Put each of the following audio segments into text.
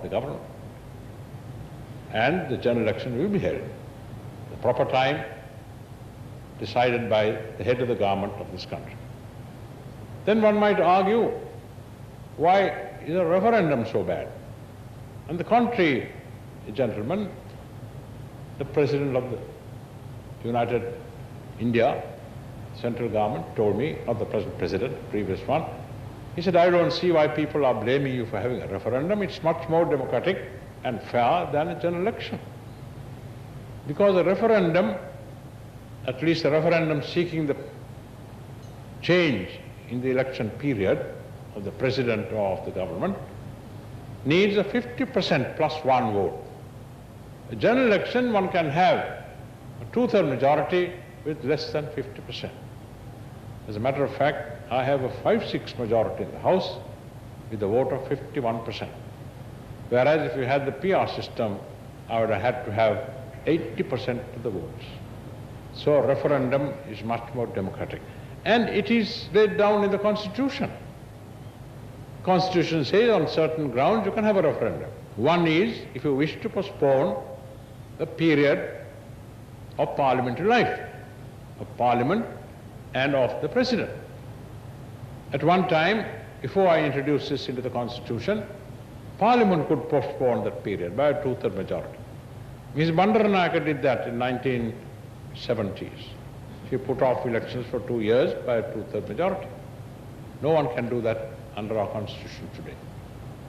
the government. And the general election will be held. The proper time decided by the head of the government of this country. Then one might argue, why is a referendum so bad? On the contrary, gentlemen, the President of the United India, central government, told me, not the present President, the previous one, he said, I don't see why people are blaming you for having a referendum. It's much more democratic and fair than a general election. Because a referendum, at least a referendum seeking the change in the election period of the President or of the government, needs a 50% plus one vote. A general election, one can have a two-third majority with less than 50%. As a matter of fact, I have a 5-6 majority in the House with a vote of 51%. Whereas if you had the PR system, I would have had to have 80% of the votes. So a referendum is much more democratic. And it is laid down in the Constitution. Constitution says on certain grounds you can have a referendum. One is if you wish to postpone the period of parliamentary life, of Parliament and of the President. At one time, before I introduced this into the Constitution, Parliament could postpone that period by a two-third majority. Ms. Bandaranayake did that in 1970s. She put off elections for 2 years by a two-third majority. No one can do that under our Constitution today.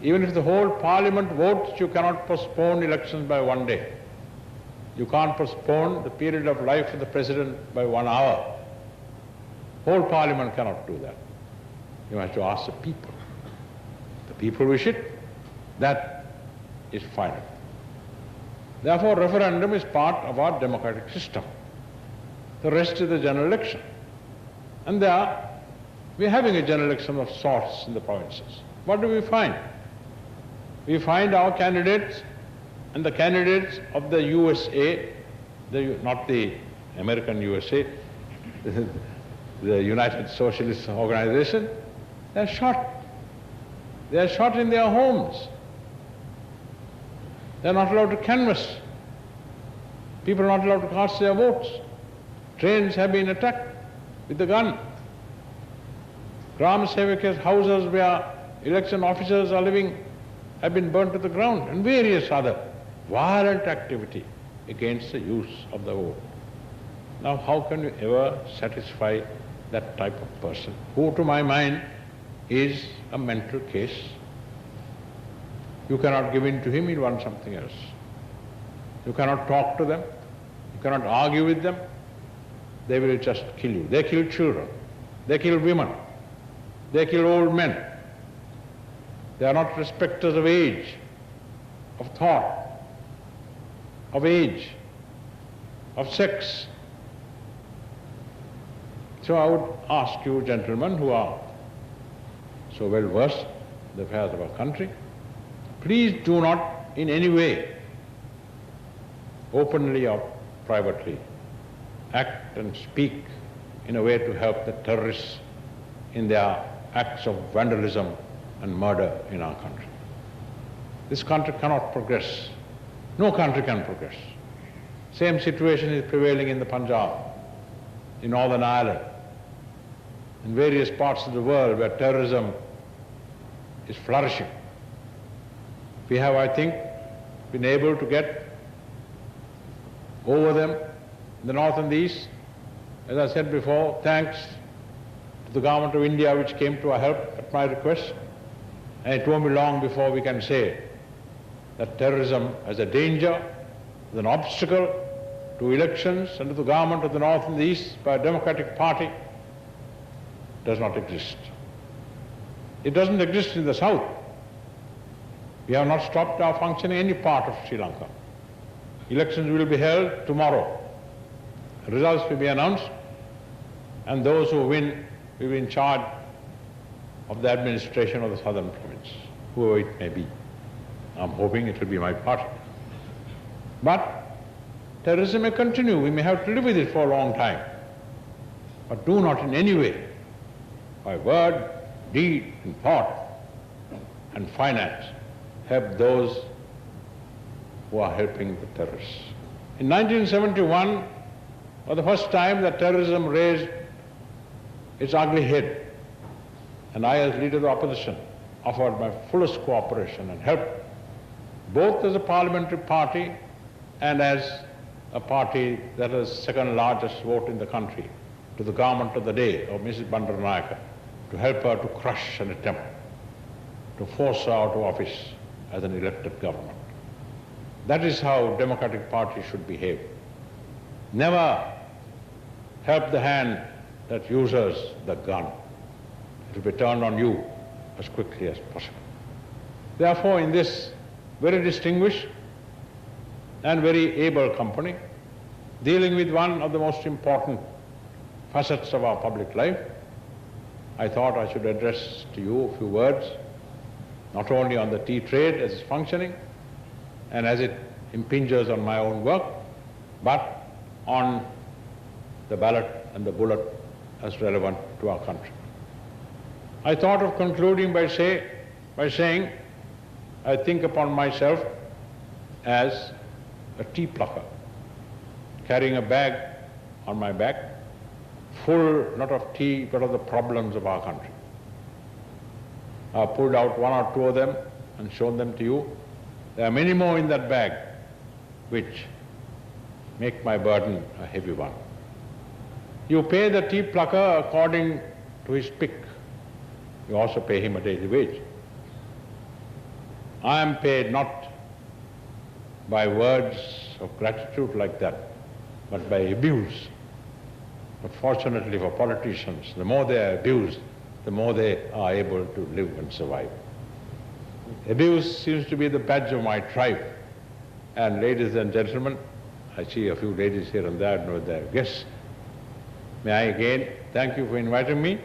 Even if the whole Parliament votes, you cannot postpone elections by 1 day. You can't postpone the period of life of the President by 1 hour. Whole Parliament cannot do that. You have to ask the people. The people wish it, that is final. Therefore, referendum is part of our democratic system. The rest is the general election. And there, we're having a general election of sorts in the provinces. What do we find? We find our candidates and the candidates of the USA, not the American USA, the United Socialist Organization, they're shot. They're shot in their homes. They're not allowed to canvass. People are not allowed to cast their votes. Trains have been attacked with the gun. Gram Sevakas houses where election officers are living have been burnt to the ground, and various other violent activity against the use of the vote. Now, how can you ever satisfy that type of person, who to my mind is a mental case? You cannot give in to him, he'll want something else. You cannot talk to them, you cannot argue with them, they will just kill you. They kill children, they kill women, they kill old men. They are not respecters of age, of thought, of age, of sex. So I would ask you, gentlemen, who are so well versed in the affairs of our country, please do not in any way, openly or privately, act and speak in a way to help the terrorists in their acts of vandalism and murder in our country. This country cannot progress. No country can progress. Same situation is prevailing in the Punjab, in Northern Ireland, in various parts of the world where terrorism is flourishing. We have, I think, been able to get over them in the north and the east. As I said before, thanks to the government of India which came to our help at my request. And it won't be long before we can say that terrorism as a danger, as an obstacle to elections and to the government of the north and the east by a democratic party does not exist. It doesn't exist in the south. We have not stopped our functioning in any part of Sri Lanka. Elections will be held tomorrow. Results will be announced, and those who win will be in charge of the administration of the southern province, whoever it may be. I'm hoping it will be my party. But terrorism may continue. We may have to live with it for a long time. But do not in any way, by word, deed, and thought, and finance, help those who are helping the terrorists. In 1971, for the first time, that terrorism raised its ugly head, and I, as leader of the opposition, offered my fullest cooperation and help, both as a parliamentary party and as a party that has second largest vote in the country, to the government of the day of Mrs. Bandaranaike, to help her to crush an attempt to force her out of office as an elected government. That is how democratic parties should behave. Never help the hand that uses the gun. It will be turned on you as quickly as possible. Therefore, in this very distinguished and very able company, dealing with one of the most important facets of our public life, I thought I should address to you a few words, not only on the tea trade as it's functioning and as it impinges on my own work, but on the ballot and the bullet as relevant to our country. I thought of concluding by saying I think upon myself as a tea plucker, carrying a bag on my back, full not of tea but of the problems of our country. I pulled out one or two of them and shown them to you. There are many more in that bag which make my burden a heavy one. You pay the tea plucker according to his pick. You also pay him a daily wage. I am paid not by words of gratitude like that, but by abuse. But fortunately for politicians, the more they are abused, the more they are able to live and survive. Abuse seems to be the badge of my tribe. And ladies and gentlemen, I see a few ladies here and there, I don't know they're guests. May I again thank you for inviting me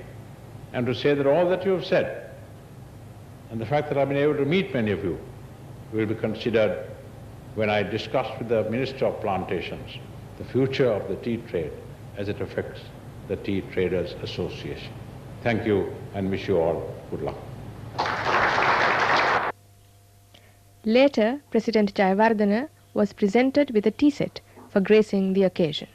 and to say that all that you have said and the fact that I've been able to meet many of you will be considered when I discuss with the Minister of Plantations the future of the tea trade as it affects the Tea Traders Association. Thank you and wish you all good luck. Later, President Jayawardena was presented with a tea set for gracing the occasion.